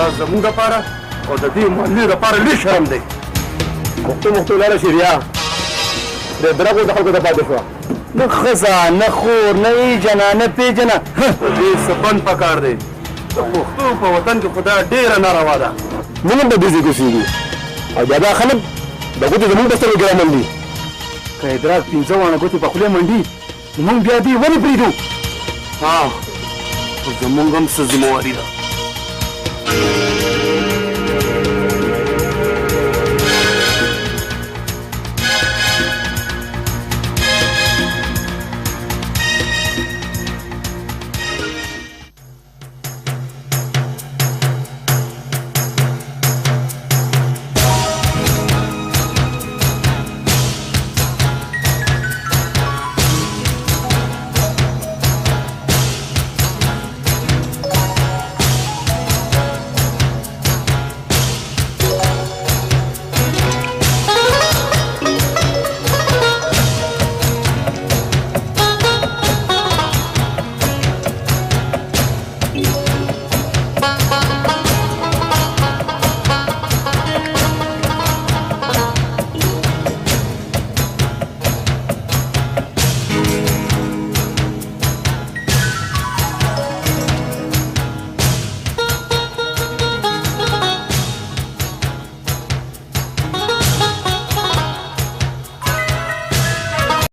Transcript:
دا زموږ دپاره او د دې محلې دپاره لوی شرم دی. مختو لاړه شي ریا د درغو د خلکو ته پاتې شوه. نه ښځه نه خور نه ایجنه نه پیجنه. دې څه بند پکار دی. د پښتو په وطن کې خو دا ډېره ناروا ده. موږ هم په دې ځای کې اوسېږو او بیا دا خلک د ګوتې زموږ په سترګو کې رامنډي. که ادراک 15 واړه ګوتې په خولې منډي نو موږ بیا دې ولې پرېږدو؟ خو زموږ هم څه ذمواري ده.